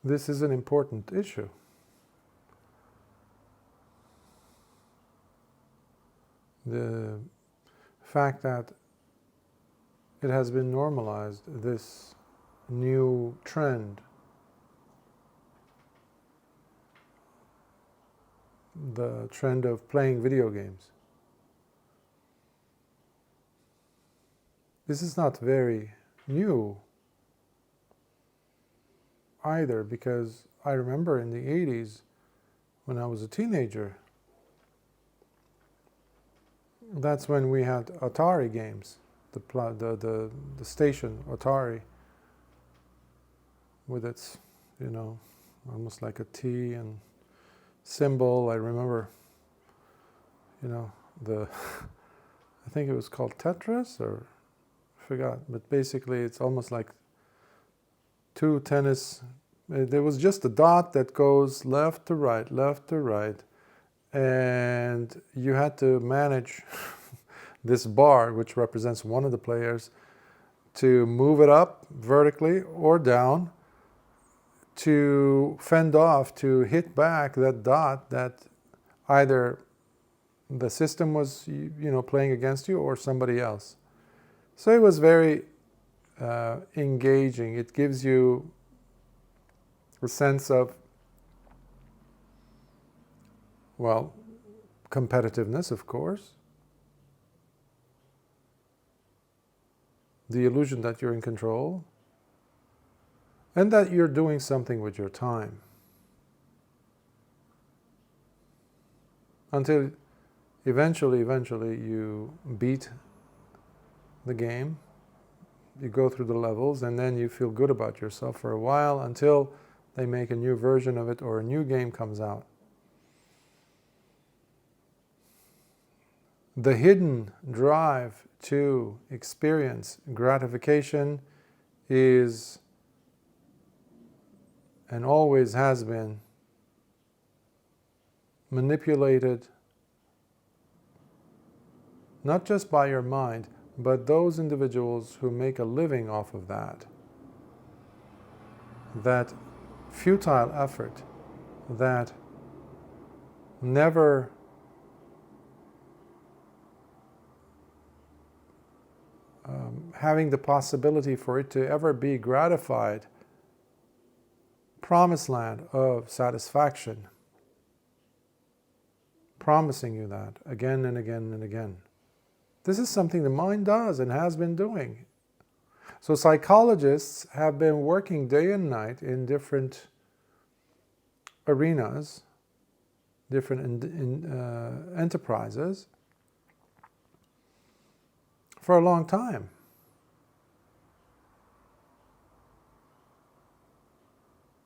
This is an important issue. The fact that it has been normalized, this new trend, the trend of playing video games. This is not very new either, because I remember in the 80s when I was a teenager, that's when we had Atari games, the station Atari with its, almost like a T and symbol. I remember, I think it was called Tetris, or I forgot, but basically it's almost like two tennis. There was just a dot that goes left to right, and you had to manage this bar, which represents one of the players, to move it up vertically or down, to fend off, to hit back that dot that either the system was playing against you or somebody else. So it was very engaging. It gives you a sense of, well, competitiveness, of course, the illusion that you're in control, and that you're doing something with your time. Until eventually you beat the game, you go through the levels, and then you feel good about yourself for a while until they make a new version of it or a new game comes out. The hidden drive to experience gratification is, and always has been, manipulated not just by your mind, but those individuals who make a living off of that futile effort, that never having the possibility for it to ever be gratified, promised land of satisfaction, promising you that again and again and again. This is something the mind does and has been doing. So psychologists have been working day and night in different arenas, different enterprises, for a long time.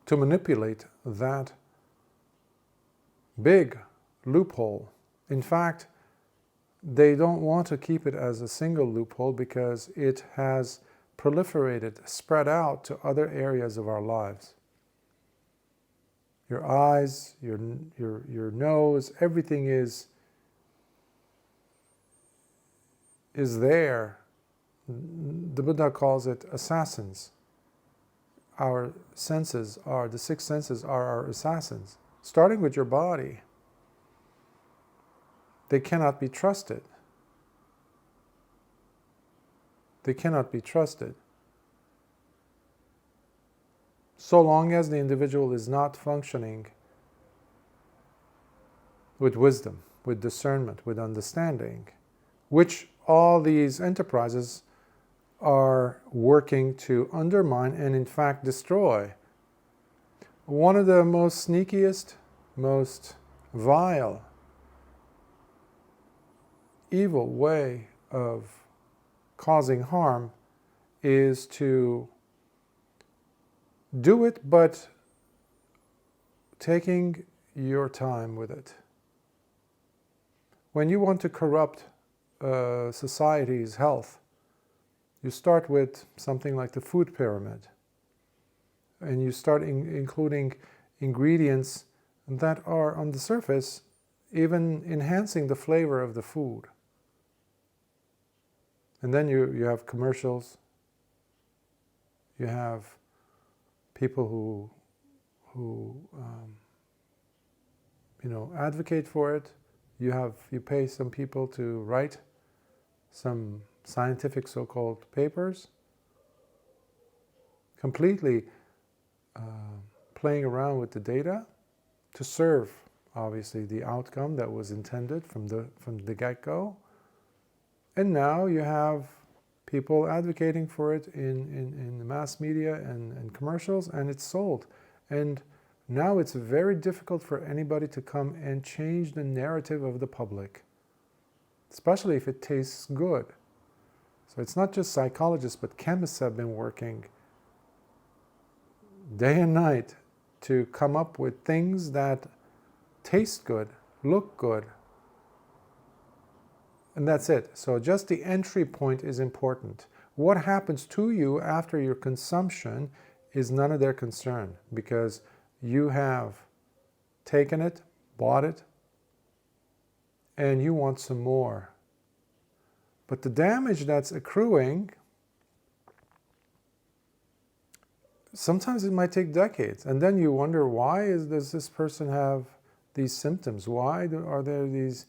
To manipulate that big loophole. In fact, they don't want to keep it as a single loophole because it has proliferated, spread out to other areas of our lives. Your eyes, your nose, everything is there. The Buddha calls it assassins. Our senses are, the six senses are our assassins. Starting with your body. They cannot be trusted. They cannot be trusted. So long as the individual is not functioning with wisdom, with discernment, with understanding, which all these enterprises are working to undermine and in fact destroy. One of the most sneakiest, most vile, evil way of causing harm is to do it, but taking your time with it. When you want to corrupt society's health, you start with something like the food pyramid, and you start including ingredients that are on the surface even enhancing the flavor of the food. And then you have commercials, you have people who advocate for it. You pay some people to write some scientific so-called papers, completely playing around with the data to serve, obviously, the outcome that was intended from the get-go. And now you have people advocating for it in the mass media and commercials, and it's sold. And now it's very difficult for anybody to come and change the narrative of the public, especially if it tastes good. So it's not just psychologists, but chemists have been working day and night to come up with things that taste good, look good. And that's it. So just the entry point is important. What happens to you after your consumption is none of their concern, because you have taken it, bought it, and you want some more. But the damage that's accruing, sometimes it might take decades. And then you wonder, why does this person have these symptoms? Why are there these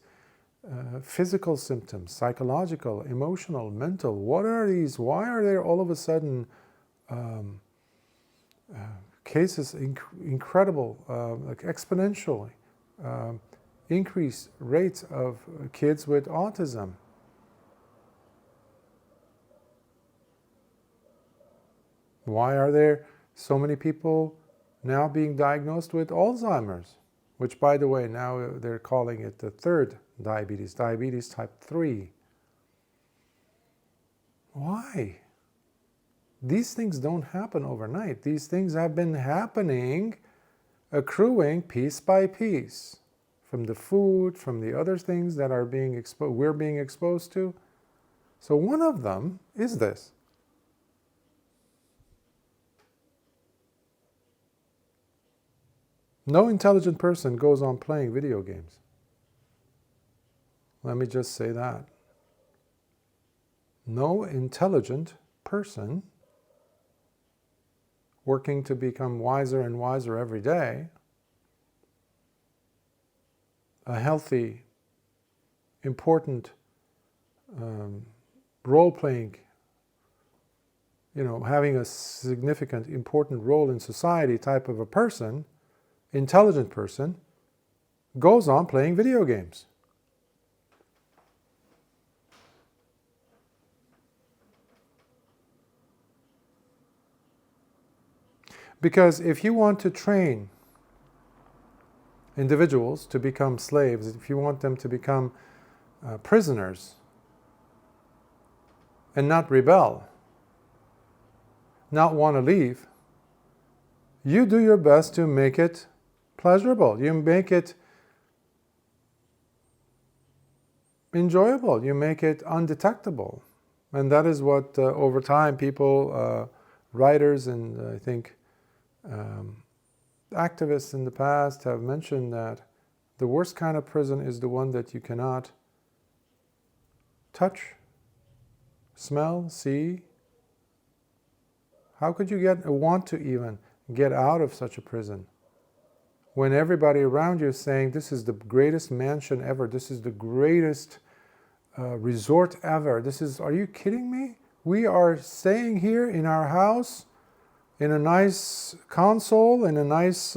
physical symptoms, psychological, emotional, mental? What are these? Why are there all of a sudden cases incredible, like exponentially increased rates of kids with autism? Why are there so many people now being diagnosed with Alzheimer's? Which, by the way, now they're calling it the third diabetes, diabetes type 3. Why? These things don't happen overnight. These things have been happening, accruing piece by piece, from the food, from the other things that are we're being exposed to. So one of them is this. No intelligent person goes on playing video games. Let me just say that. No intelligent person working to become wiser and wiser every day, a healthy, important role-playing, having a significant, important role in society type of a person, intelligent person, goes on playing video games. Because if you want to train individuals to become slaves, if you want them to become prisoners and not rebel, not want to leave, you do your best to make it pleasurable. You make it enjoyable. You make it undetectable. And that is what, over time, people, writers and I think activists in the past have mentioned, that the worst kind of prison is the one that you cannot touch, smell, see. How could you want to even get out of such a prison when everybody around you is saying, this is the greatest mansion ever, this is the greatest resort ever, are you kidding me? We are staying here in our house, in a nice console, in a nice,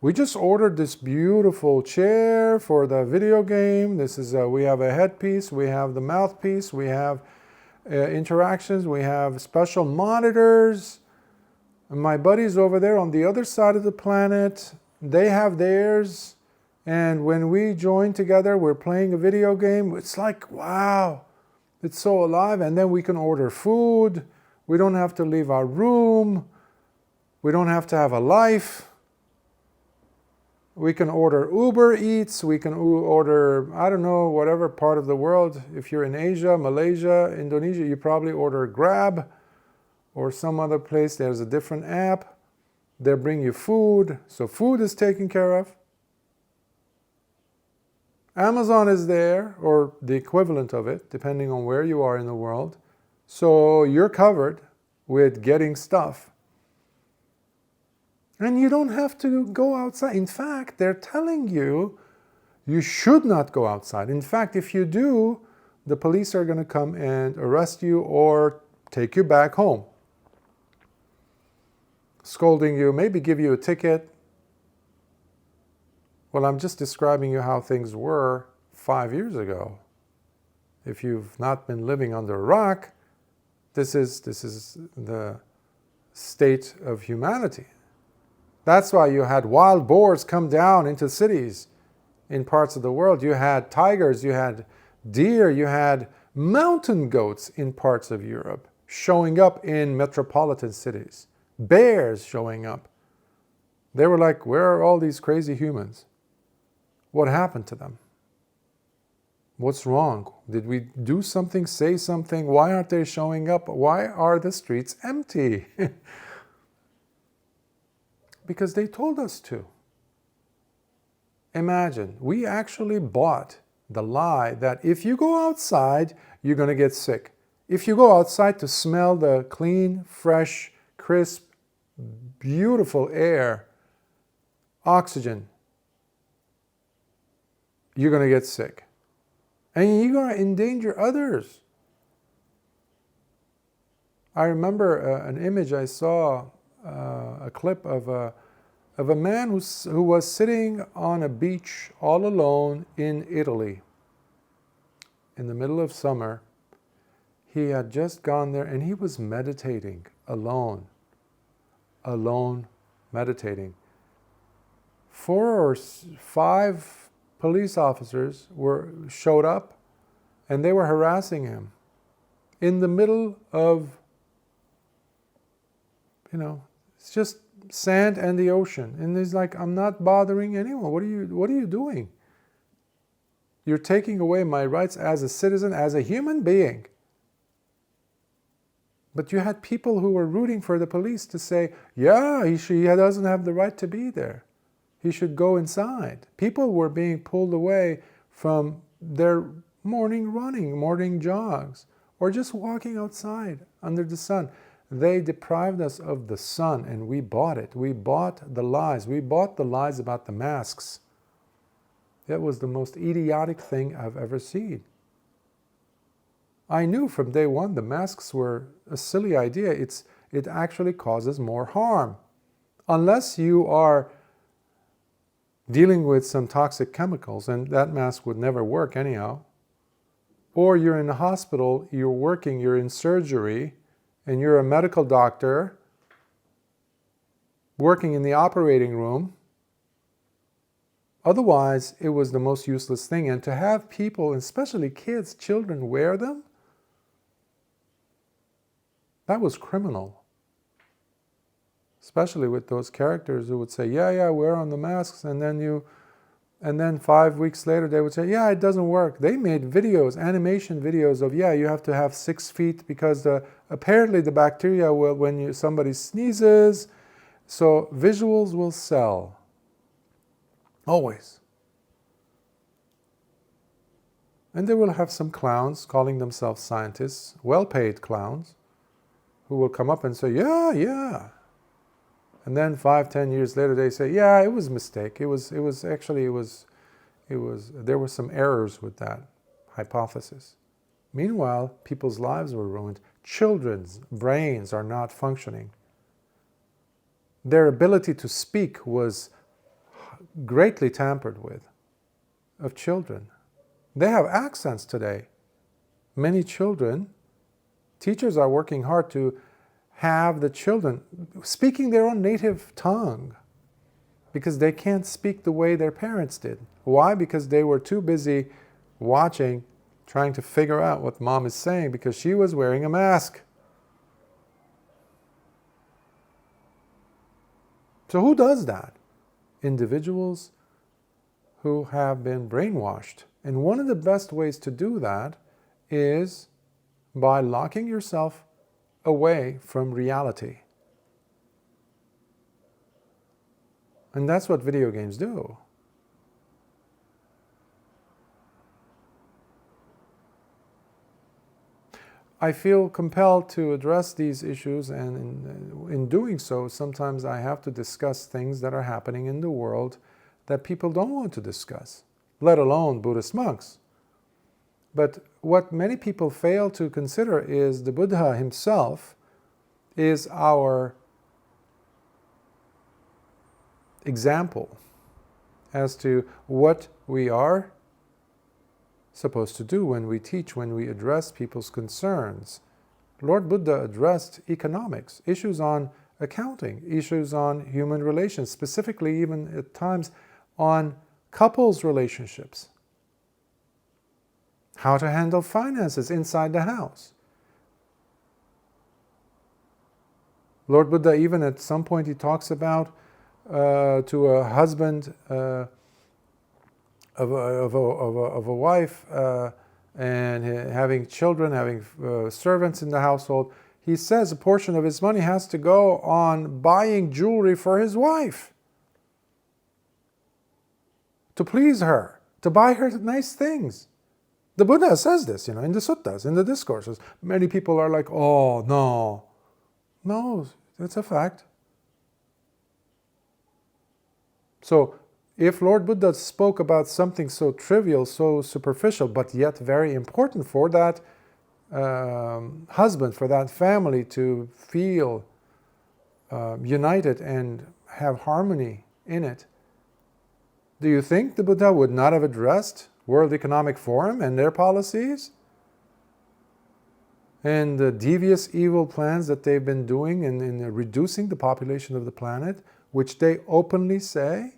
we just ordered this beautiful chair for the video game. This is, we have a headpiece, we have the mouthpiece, we have interactions, we have special monitors. And my buddies over there on the other side of the planet, they have theirs. And when we join together, we're playing a video game. It's like, wow, it's so alive. And then we can order food. We don't have to leave our room. We don't have to have a life. We can order Uber Eats. We can order, I don't know, whatever part of the world. If you're in Asia, Malaysia, Indonesia, you probably order Grab or some other place. There's a different app. They bring you food. So food is taken care of. Amazon is there, or the equivalent of it, depending on where you are in the world. So you're covered with getting stuff. And you don't have to go outside. In fact, they're telling you you should not go outside. In fact, if you do, the police are going to come and arrest you or take you back home. Scolding you, maybe give you a ticket. Well, I'm just describing you how things were 5 years ago. If you've not been living under a rock, this is the state of humanity. That's why you had wild boars come down into cities in parts of the world. You had tigers, you had deer, you had mountain goats in parts of Europe showing up in metropolitan cities. Bears showing up. They were like, where are all these crazy humans? What happened to them? What's wrong? Did we do something, say something? Why aren't they showing up? Why are the streets empty? Because they told us to. Imagine, we actually bought the lie that if you go outside, you're going to get sick. If you go outside to smell the clean, fresh, crisp, beautiful air, oxygen, you're going to get sick. And you're going to endanger others. I remember an image I saw, a clip of a man who was sitting on a beach all alone in Italy. In the middle of summer, he had just gone there and he was meditating alone, meditating. 4 or 5 police officers showed up and they were harassing him in the middle of, it's just sand and the ocean. And he's like, I'm not bothering anyone. What are you doing? You're taking away my rights as a citizen, as a human being. But you had people who were rooting for the police to say, yeah, he doesn't have the right to be there. He should go inside. People were being pulled away from their morning running, morning jogs, or just walking outside under the sun. They deprived us of the sun and we bought it. We bought the lies. We bought the lies about the masks. That was the most idiotic thing I've ever seen. I knew from day one the masks were a silly idea. It actually causes more harm. Unless you are dealing with some toxic chemicals, and that mask would never work anyhow. Or you're in a hospital, you're working, you're in surgery, and you're a medical doctor working in the operating room. Otherwise, it was the most useless thing. And to have people, especially kids, children, wear them, that was criminal. Especially with those characters who would say, yeah, wear on the masks, and then 5 weeks later they would say, yeah, it doesn't work. They made videos, animation videos of, you have to have 6 feet because apparently the bacteria will, when somebody sneezes, so visuals will sell. Always. And they will have some clowns calling themselves scientists, well-paid clowns, who will come up and say, yeah. And then 5-10 years later, they say, yeah, it was a mistake. There were some errors with that hypothesis. Meanwhile, people's lives were ruined. Children's brains are not functioning. Their ability to speak was greatly tampered with, of children. They have accents today. Many children, teachers are working hard to have the children speaking their own native tongue because they can't speak the way their parents did. Why? Because they were too busy watching, trying to figure out what mom is saying because she was wearing a mask. So who does that? Individuals who have been brainwashed. And one of the best ways to do that is by locking yourself away from reality. And that's what video games do. I feel compelled to address these issues, and in doing so, sometimes I have to discuss things that are happening in the world that people don't want to discuss, let alone Buddhist monks. But what many people fail to consider is the Buddha himself is our example as to what we are supposed to do when we teach, when we address people's concerns. Lord Buddha addressed economics, issues on accounting, issues on human relations, specifically even at times on couples' relationships, how to handle finances inside the house. Lord Buddha, even at some point, he talks about to a husband of a wife and having children, having servants in the household. He says a portion of his money has to go on buying jewelry for his wife to please her, to buy her nice things. The Buddha says this, in the suttas, in the discourses. Many people are like, oh, no. No, it's a fact. So, if Lord Buddha spoke about something so trivial, so superficial, but yet very important for that husband, for that family to feel united and have harmony in it, do you think the Buddha would not have addressed World Economic Forum and their policies? And the devious evil plans that they've been doing in reducing the population of the planet, which they openly say,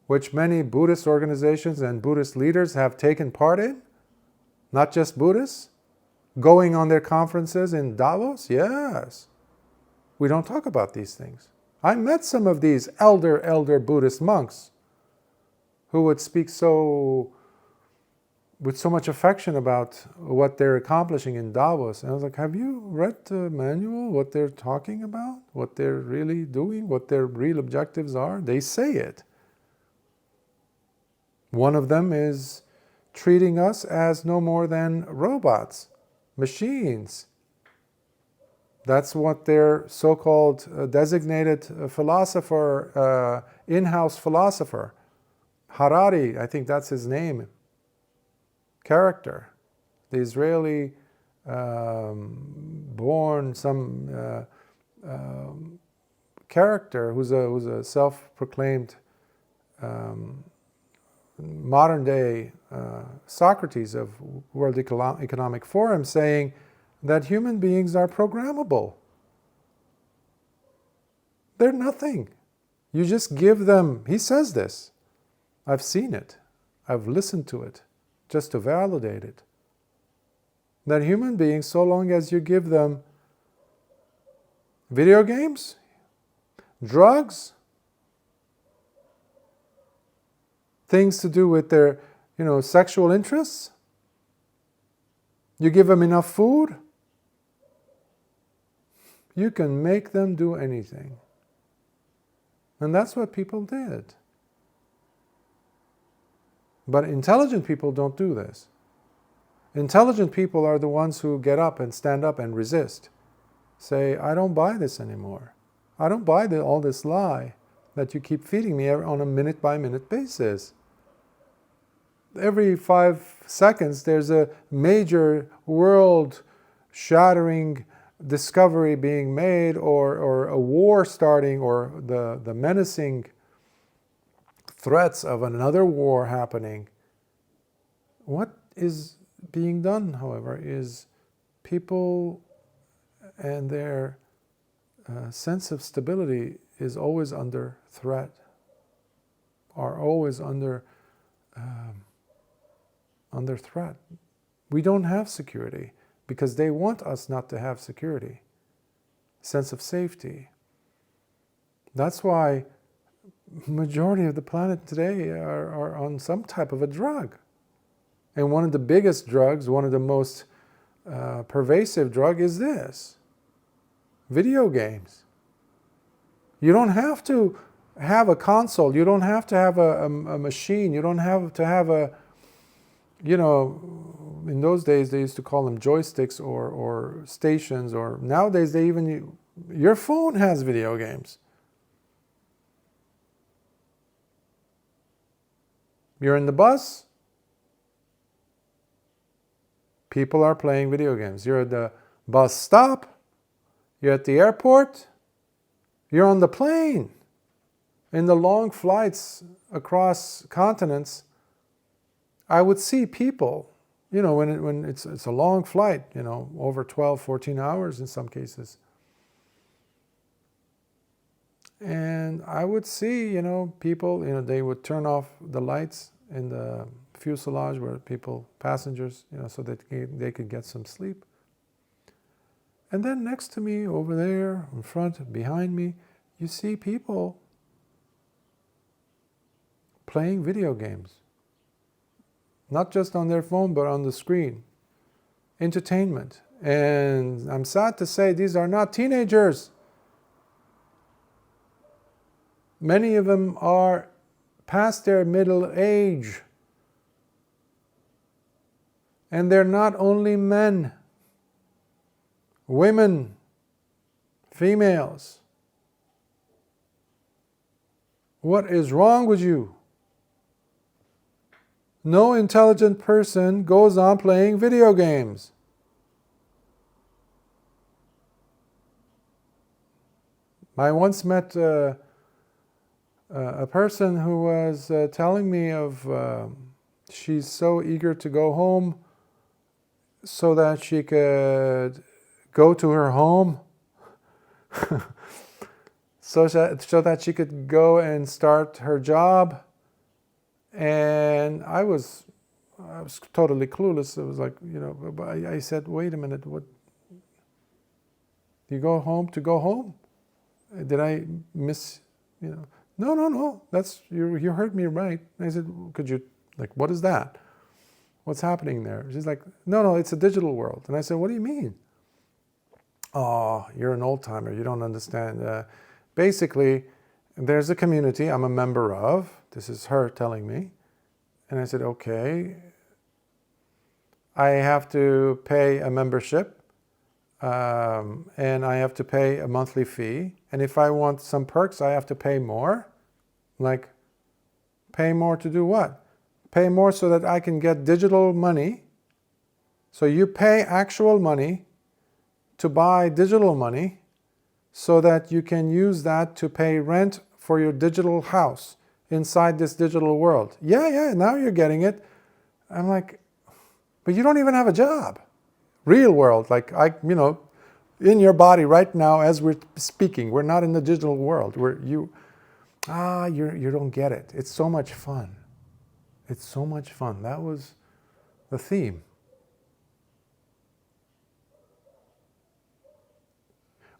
which many Buddhist organizations and Buddhist leaders have taken part in, not just Buddhists, going on their conferences in Davos? Yes. We don't talk about these things. I met some of these elder Buddhist monks who would speak with so much affection about what they're accomplishing in Davos. And I was like, have you read the manual, what they're talking about, what they're really doing, what their real objectives are? They say it. One of them is treating us as no more than robots, machines. That's what their so-called designated philosopher, in-house philosopher, Harari, I think that's his name, character, the Israeli born character who's a self-proclaimed modern day Socrates of World Economic Forum, saying that human beings are programmable. They're nothing. You just give them, he says this. I've seen it. I've listened to it just to validate it. That human beings, so long as you give them video games, drugs, things to do with their, sexual interests, you give them enough food, you can make them do anything. And that's what people did. But intelligent people don't do this. Intelligent people are the ones who get up and stand up and resist. Say, I don't buy this anymore. I don't buy all this lie that you keep feeding me on a minute-by-minute basis. Every 5 seconds there's a major world-shattering discovery being made, or a war starting, or the menacing threats of another war happening. What is being done, however, is people and their sense of stability is always under threat, are always under threat. We don't have security because they want us not to have security, sense of safety. That's why majority of the planet today are on some type of a drug. And one of the biggest drugs, one of the most pervasive drug is this: video games. You don't have to have a console. You don't have to have a machine. You don't have to have in those days they used to call them joysticks or stations, or nowadays they even, your phone has video games. You're in the bus, people are playing video games. You're at the bus stop, you're at the airport, you're on the plane. In the long flights across continents, I would see people, when it's a long flight, over 12, 14 hours in some cases. And I would see, people, they would turn off the lights in the fuselage where passengers, so that they could get some sleep. And then next to me, over there, in front, behind me, you see people playing video games. Not just on their phone, but on the screen. Entertainment. And I'm sad to say these are not teenagers. Many of them are past their middle age. And they're not only men, women, females. What is wrong with you? No intelligent person goes on playing video games. I once met a person who was telling me of she's so eager to go home so that she could go to her home so that she could go and start her job. And I was totally clueless. It was like, but I said, wait a minute, what? You go home to go home? Did I miss, No, that's, you heard me right. I said, could you, what is that? What's happening there? She's like, no, it's a digital world. And I said, what do you mean? Oh, you're an old timer, you don't understand. Basically, there's a community I'm a member of. This is her telling me. And I said, okay. I have to pay a membership. And I have to pay a monthly fee. And if I want some perks, I have to pay more. Pay more to do what? Pay more so that I can get digital money. So you pay actual money to buy digital money so that you can use that to pay rent for your digital house inside this digital world. Yeah, now you're getting it. I'm like, but you don't even have a job. Real world, in your body right now as we're speaking. We're not in the digital world. You don't get it. It's so much fun. It's so much fun. That was the theme.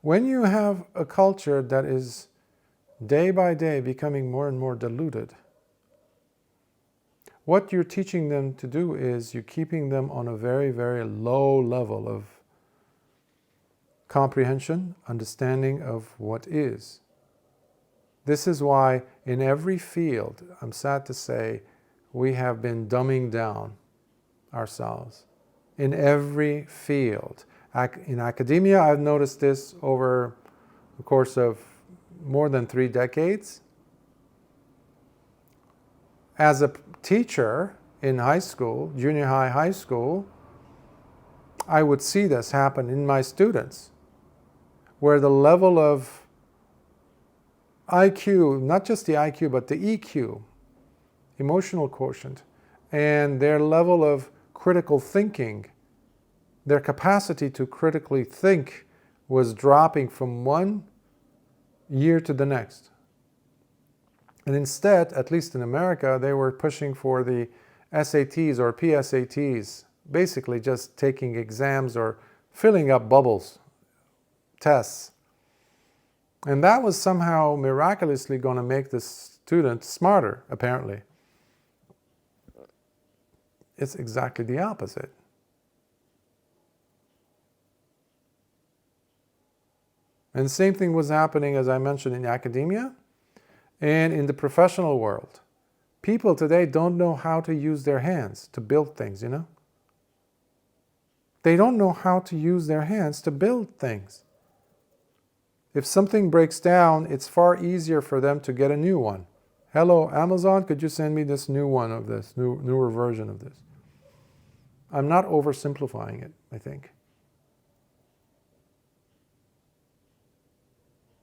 When you have a culture that is day by day becoming more and more diluted, what you're teaching them to do is you're keeping them on a very, very low level of comprehension, understanding of what is. This is why in every field, I'm sad to say, we have been dumbing down ourselves. In every field. In academia, I've noticed this over the course of more than 3 decades. As a teacher in high school, junior high, high school, I would see this happen in my students, where the level of IQ, not just the IQ, but the EQ, emotional quotient, and their level of critical thinking, their capacity to critically think was dropping from one year to the next. And instead, at least in America, they were pushing for the SATs or PSATs, basically just taking exams or filling up bubbles, tests. And that was somehow miraculously going to make the student smarter, apparently. It's exactly the opposite. And the same thing was happening, as I mentioned, in academia and in the professional world. People today don't know how to use their hands to build things, They don't know how to use their hands to build things. If something breaks down, it's far easier for them to get a new one. Hello, Amazon, could you send me this new one of this, newer version of this? I'm not oversimplifying it, I think.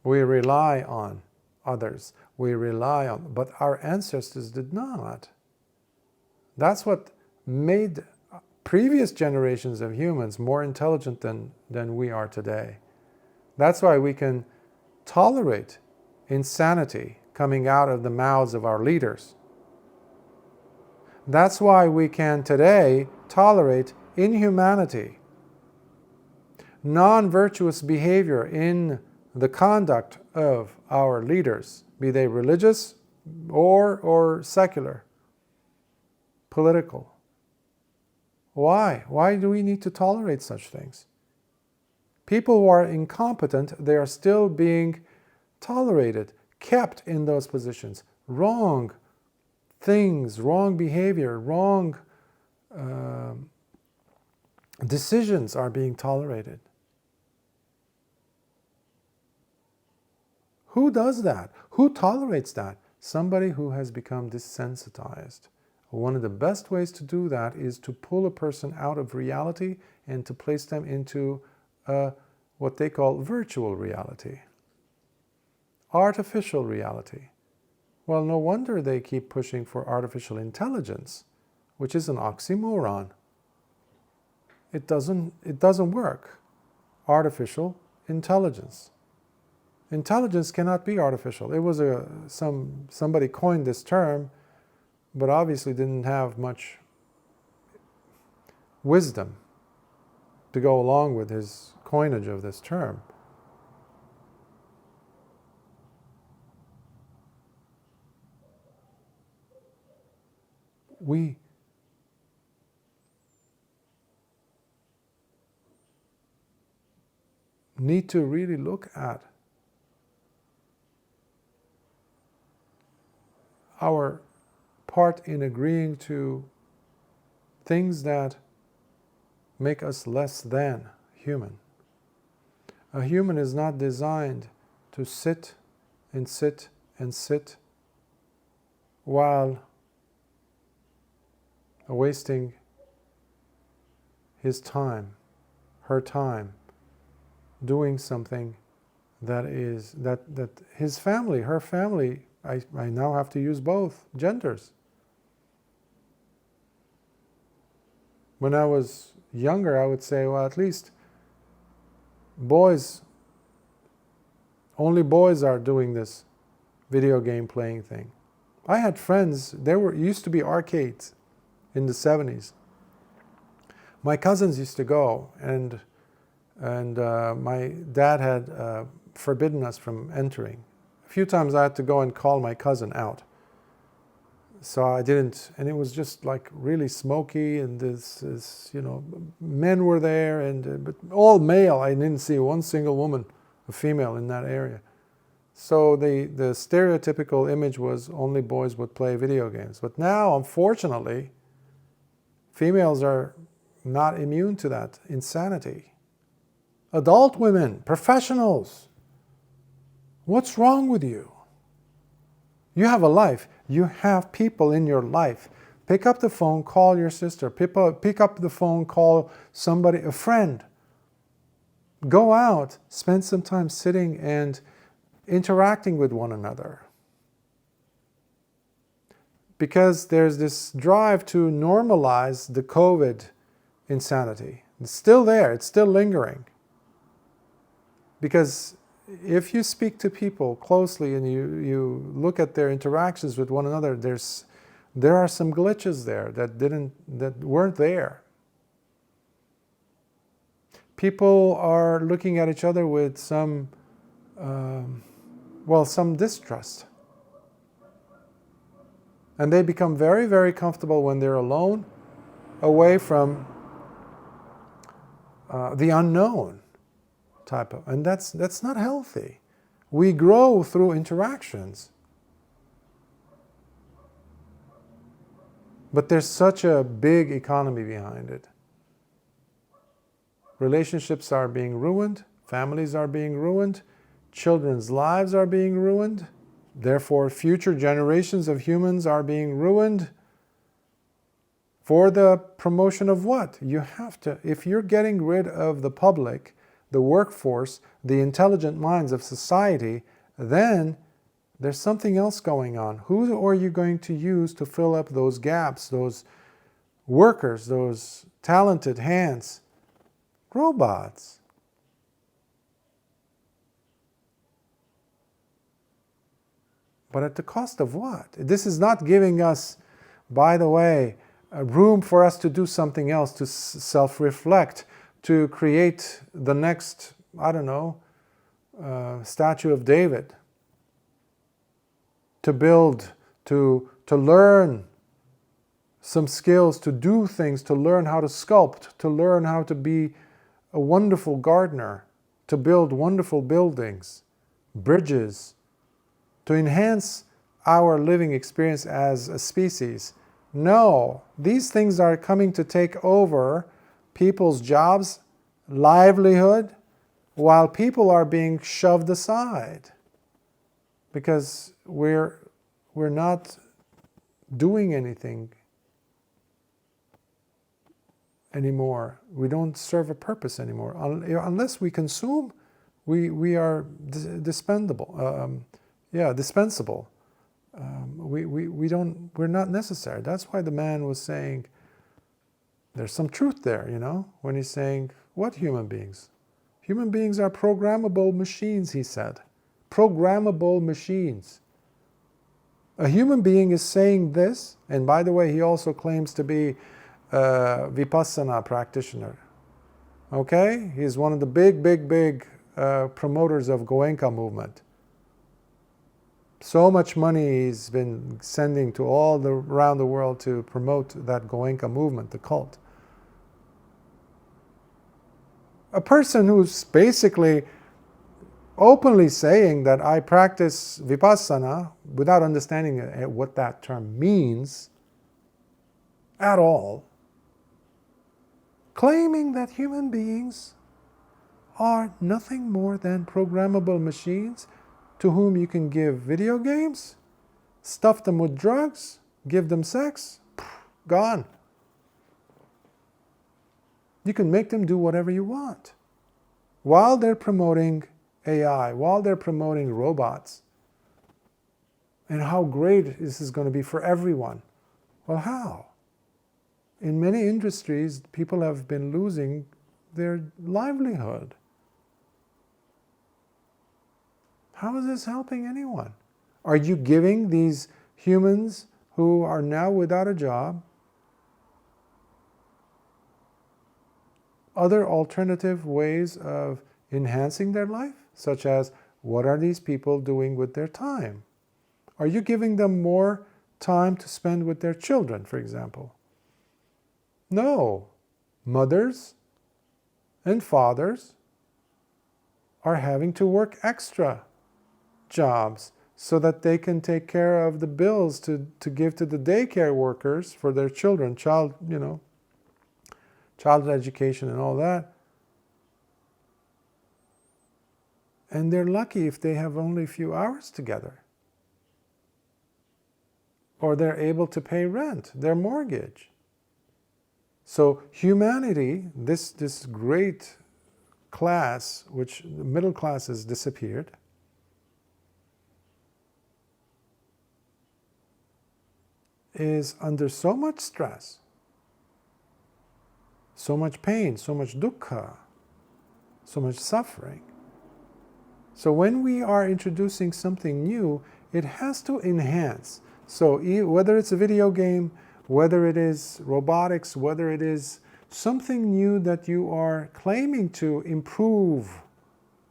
We rely on others. We rely on, but our ancestors did not. That's what made previous generations of humans more intelligent than we are today. That's why we can tolerate insanity coming out of the mouths of our leaders. That's why we can today tolerate inhumanity, non-virtuous behavior in the conduct of our leaders, be they religious or secular, political. Why? Why do we need to tolerate such things? People who are incompetent, they are still being tolerated, kept in those positions. Wrong things, wrong behavior, wrong decisions are being tolerated. Who does that? Who tolerates that? Somebody who has become desensitized. One of the best ways to do that is to pull a person out of reality and to place them into what they call virtual reality, artificial reality. Well, no wonder they keep pushing for artificial intelligence, which is an oxymoron. It doesn't work. Artificial intelligence. Intelligence cannot be artificial. It was somebody coined this term, but obviously didn't have much wisdom to go along with his coinage of this term. We need to really look at our part in agreeing to things that make us less than human. A human is not designed to sit and sit and sit while wasting his time, her time, doing something that his family, her family, I now have to use both genders. When I was younger, I would say, well, at least only boys are doing this video game playing thing. I had friends, used to be arcades in the 70s. My cousins used to go, and my dad had forbidden us from entering. A few times I had to go and call my cousin out. So I didn't, and it was just like really smoky, and this men were there, but all male. I didn't see one single woman, a female in that area. So the stereotypical image was only boys would play video games. But now, unfortunately, females are not immune to that insanity. Adult women, professionals, what's wrong with you? You have a life. You have people in your life. Pick up the phone, call your sister. Pick up the phone, call somebody, a friend. Go out, spend some time sitting and interacting with one another. Because there's this drive to normalize the COVID insanity. It's still there. It's still lingering. Because if you speak to people closely and you look at their interactions with one another, there are some glitches there that weren't there. People are looking at each other with some distrust. And they become very, very comfortable when they're alone, away from the unknown type of, and that's not healthy. We grow through interactions. But there's such a big economy behind it. relationships are being ruined, families are being ruined, children's lives are being ruined, therefore future generations of humans are being ruined. For the promotion of what? You have to, if you're getting rid of the public, the workforce, the intelligent minds of society, then there's something else going on. Who are you going to use to fill up those gaps, those workers, those talented hands? Robots. But at the cost of what? This is not giving us, by the way, a room for us to do something else, to self-reflect, to create the next, I don't know, statue of David, to build, to learn some skills, to do things, to learn how to sculpt, to learn how to be a wonderful gardener, to build wonderful buildings, bridges, to enhance our living experience as a species. No, these things are coming to take over people's jobs, livelihood, while people are being shoved aside because we're not doing anything anymore. We don't serve a purpose anymore. Unless we consume, we are dispensable. Dispensable. We're not necessary. That's why the man was saying, there's some truth there, when he's saying, what human beings? Human beings are programmable machines, he said. Programmable machines. A human being is saying this, and by the way, he also claims to be a Vipassana practitioner. Okay? He's one of the big promoters of Goenka movement. So much money he's been sending to around the world to promote that Goenka movement, the cult. A person who's basically openly saying that I practice Vipassana without understanding what that term means at all, claiming that human beings are nothing more than programmable machines to whom you can give video games, stuff them with drugs, give them sex, gone. You can make them do whatever you want. While they're promoting AI, while they're promoting robots, and how great this is going to be for everyone. Well, how? In many industries, people have been losing their livelihood. How is this helping anyone? Are you giving these humans who are now without a job other alternative ways of enhancing their life? Such as, what are these people doing with their time? Are you giving them more time to spend with their children, for example? No. Mothers and fathers are having to work extra jobs so that they can take care of the bills to give to the daycare workers for their children, child education and all that. And they're lucky if they have only a few hours together. Or they're able to pay rent, their mortgage. So humanity, this great class, which the middle class has disappeared, is under so much stress, so much pain, so much dukkha, so much suffering. So when we are introducing something new, it has to enhance. So whether it's a video game, whether it is robotics, whether it is something new that you are claiming to improve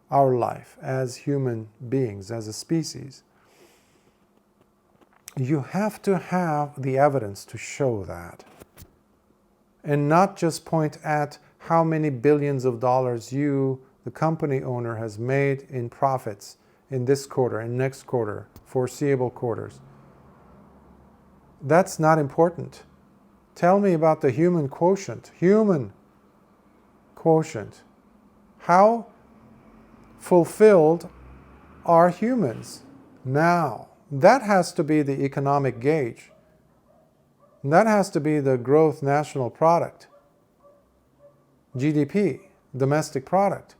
our life as human beings, as a species, you have to have the evidence to show that. And not just point at how many billions of dollars you, the company owner, has made in profits in this quarter, in next quarter, foreseeable quarters. That's not important. Tell me about the human quotient. Human quotient. How fulfilled are humans now? That has to be the economic gauge. That has to be the gross national product, GDP, domestic product.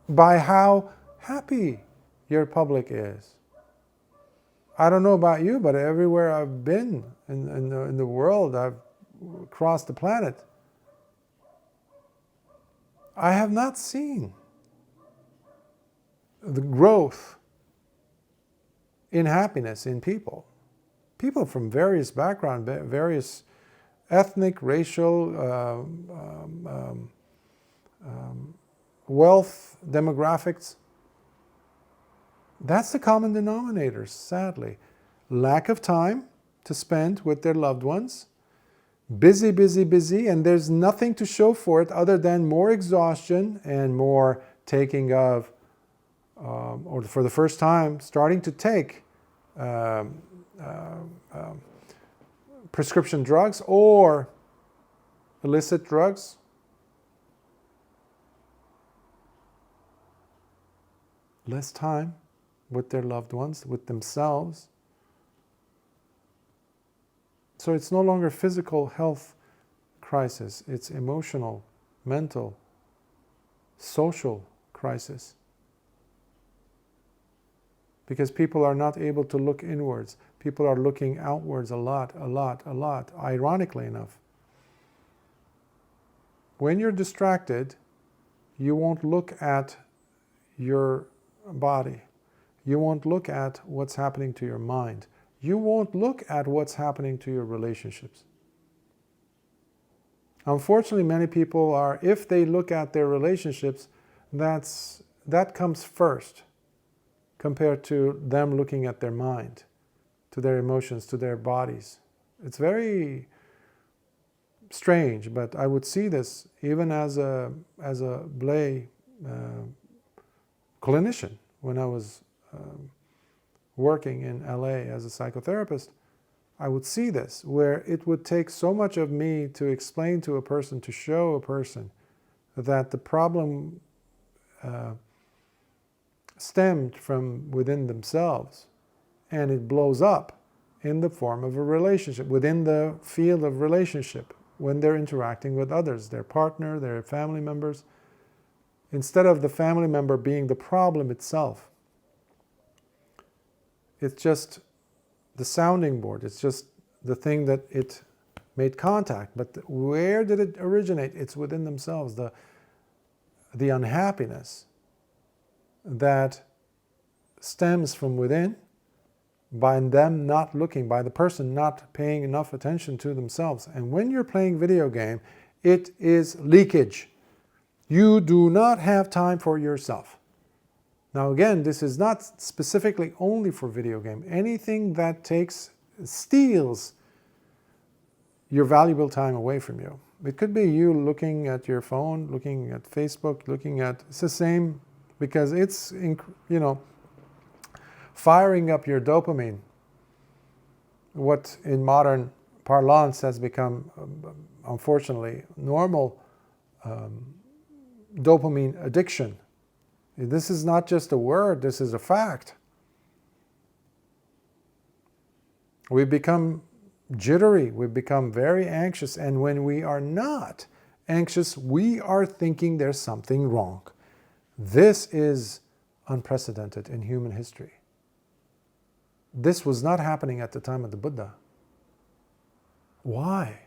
By how happy your public is. I don't know about you, but everywhere I've been in the world, I've crossed the planet, I have not seen the growth in happiness in people. People from various backgrounds, various ethnic, racial, wealth, demographics. That's the common denominator, sadly. Lack of time to spend with their loved ones. Busy, busy, busy, and there's nothing to show for it other than more exhaustion and more taking of, or for the first time, starting to take prescription drugs or illicit drugs. Less time with their loved ones, with themselves. So it's no longer physical health crisis, it's emotional, mental, social crisis. Because people are not able to look inwards. People are looking outwards a lot, ironically enough. When you're distracted, you won't look at your body. You won't look at what's happening to your mind. You won't look at what's happening to your relationships. Unfortunately, many people are, if they look at their relationships, that comes first compared to them looking at their mind, to their emotions, to their bodies. It's very strange, but I would see this even as a lay clinician when I was working in LA as a psychotherapist. I would see this, where it would take so much of me to explain to a person, to show a person that the problem stemmed from within themselves, and it blows up in the form of a relationship, within the field of relationship, when they're interacting with others, their partner, their family members, instead of the family member being the problem itself. It's just the sounding board. It's just the thing that it made contact. But where did it originate? It's within themselves. The unhappiness that stems from within by them not looking, by the person not paying enough attention to themselves. And when you're playing video game, it is leakage. You do not have time for yourself. Now again, this is not specifically only for video game. Anything that steals your valuable time away from you. It could be you looking at your phone, looking at Facebook, it's the same, because it's, firing up your dopamine. What in modern parlance has become, unfortunately, normal dopamine addiction. This is not just a word, this is a fact. We become jittery, we become very anxious, and when we are not anxious, we are thinking there's something wrong. This is unprecedented in human history. This was not happening at the time of the Buddha. Why?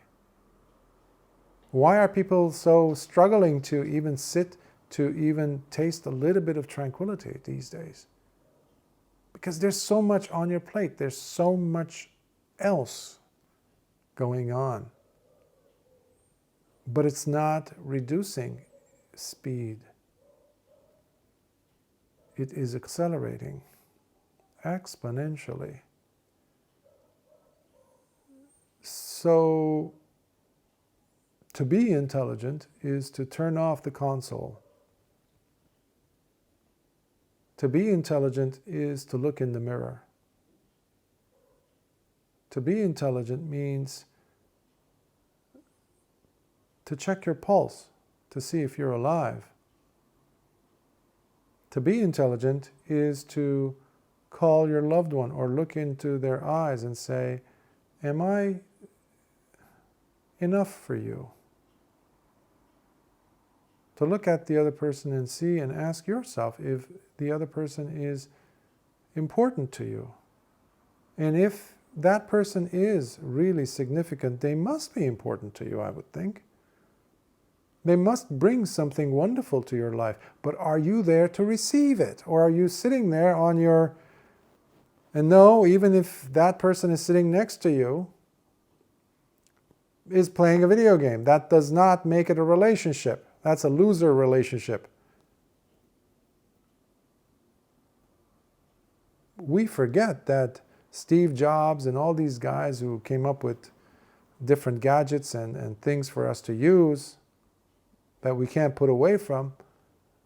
Why are people so struggling to even sit, to even taste a little bit of tranquility these days? Because there's so much on your plate. There's so much else going on. But it's not reducing speed. It is accelerating exponentially. So, to be intelligent is to turn off the console. To be intelligent is to look in the mirror. To be intelligent means to check your pulse, to see if you're alive. To be intelligent is to call your loved one or look into their eyes and say, am I enough for you? To look at the other person and see and ask yourself if the other person is important to you. And if that person is really significant, they must be important to you, I would think. They must bring something wonderful to your life. But are you there to receive it? Or are you sitting there on your... And no, even if that person is sitting next to you, is playing a video game, that does not make it a relationship. That's a loser relationship. We forget that Steve Jobs and all these guys who came up with different gadgets and things for us to use that we can't put away from,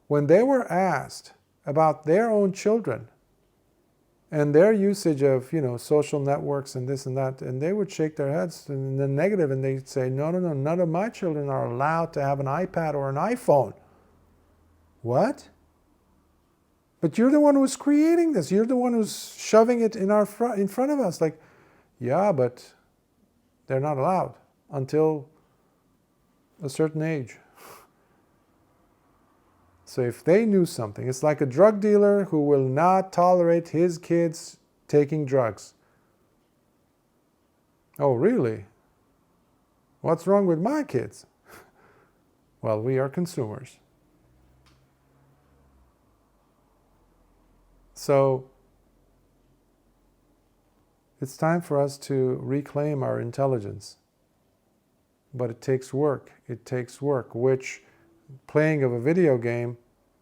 when they were asked about their own children and their usage of, social networks and this and that, and they would shake their heads in the negative and they'd say, no, none of my children are allowed to have an iPad or an iPhone. What? But you're the one who's creating this. You're the one who's shoving it in front of us. Like, yeah, but they're not allowed until a certain age. So if they knew something, it's like a drug dealer who will not tolerate his kids taking drugs. Oh, really? What's wrong with my kids? Well, we are consumers. So it's time for us to reclaim our intelligence. But it takes work. It takes work, which playing of a video game,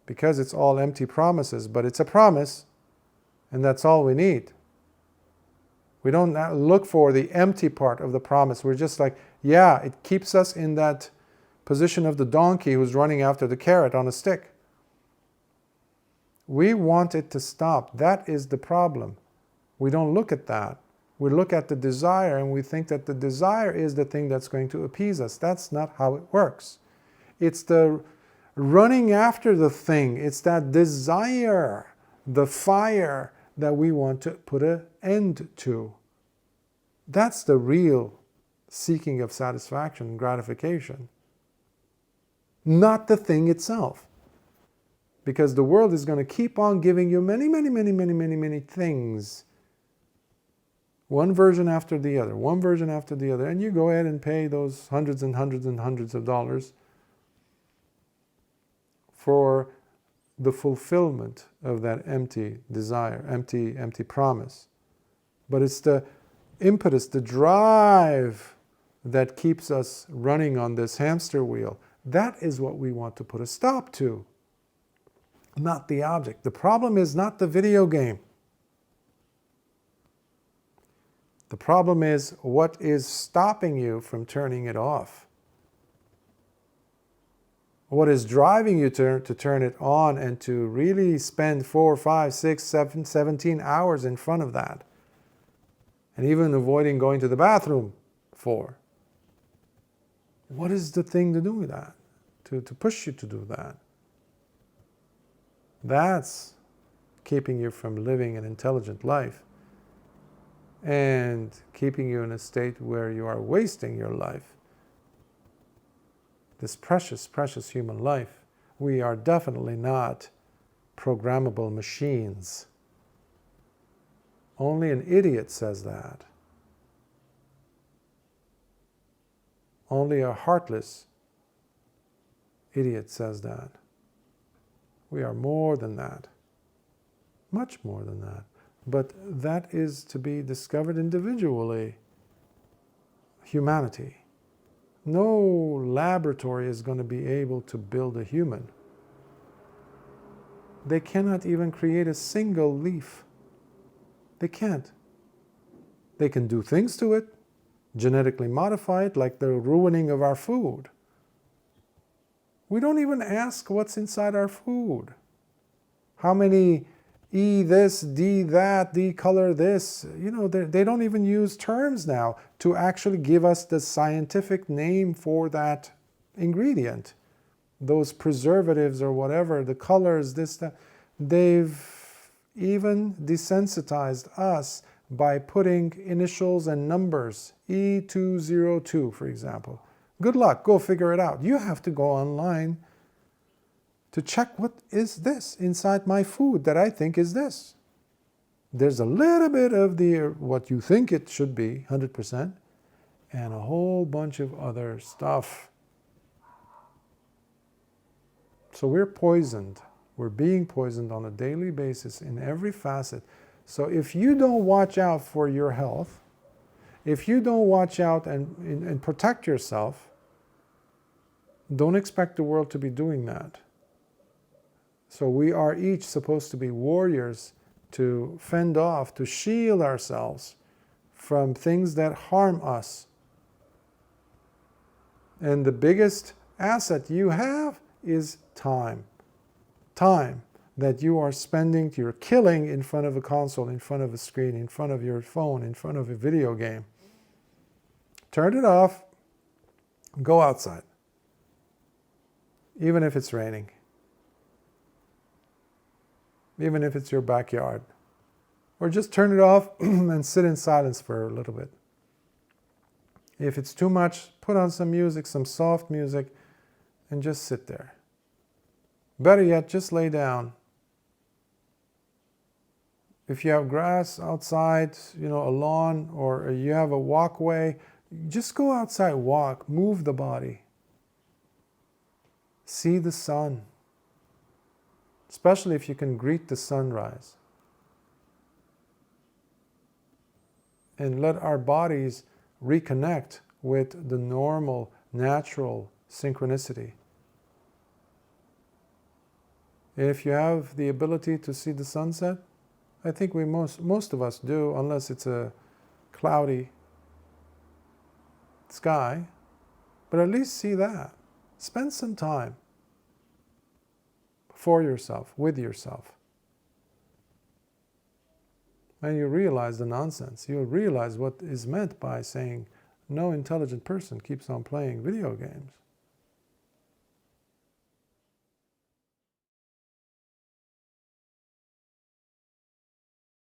because it's all empty promises, but it's a promise, and that's all we need. We don't look for the empty part of the promise. We're just like, yeah, it keeps us in that position of the donkey who's running after the carrot on a stick. We want it to stop. That is the problem. We don't look at that. We look at the desire and we think that the desire is the thing that's going to appease us. That's not how it works. It's the running after the thing. It's that desire, the fire that we want to put an end to. That's the real seeking of satisfaction and gratification. Not the thing itself. Because the world is going to keep on giving you many things. One version after the other, one version after the other. And you go ahead and pay those hundreds and hundreds and hundreds of dollars for the fulfillment of that empty desire, empty promise. But it's the impetus, the drive that keeps us running on this hamster wheel. That is what we want to put a stop to. Not the object. The problem is not the video game. The problem is what is stopping you from turning it off. What is driving you to turn it on and to really spend 4, 5, 6, 7, 17 hours in front of that. And even avoiding going to the bathroom for. What is the thing to do with that? To push you to do that? That's keeping you from living an intelligent life and keeping you in a state where you are wasting your life. This precious, precious human life. We are definitely not programmable machines. Only an idiot says that. Only a heartless idiot says that. We are more than that. Much more than that. But that is to be discovered individually. Humanity. No laboratory is going to be able to build a human. They cannot even create a single leaf. They can't. They can do things to it, genetically modify it, like the ruining of our food. We don't even ask what's inside our food. How many E this, D that, D color this. They don't even use terms now to actually give us the scientific name for that ingredient. Those preservatives or whatever, the colors, this, that, they've even desensitized us by putting initials and numbers, E202, for example. Good luck, go figure it out. You have to go online to check what is this inside my food that I think is this. There's a little bit of what you think it should be, 100%, and a whole bunch of other stuff. So we're poisoned. We're being poisoned on a daily basis in every facet. So if you don't watch out for your health, if you don't watch out and protect yourself, don't expect the world to be doing that. So we are each supposed to be warriors to fend off, to shield ourselves from things that harm us. And the biggest asset you have is time. Time that you are spending, you're killing in front of a console, in front of a screen, in front of your phone, in front of a video game. Turn it off, go outside. Even if it's raining. Even if it's your backyard. Or just turn it off and sit in silence for a little bit. If it's too much, put on some music, some soft music, and just sit there. Better yet, just lay down. If you have grass outside, a lawn, or you have a walkway, just go outside, walk, move the body. See the sun. Especially if you can greet the sunrise. And let our bodies reconnect with the normal, natural synchronicity. And if you have the ability to see the sunset, I think most of us do, unless it's a cloudy sky. But at least see that. Spend some time for yourself, with yourself. And you realize the nonsense. You'll realize what is meant by saying no intelligent person keeps on playing video games.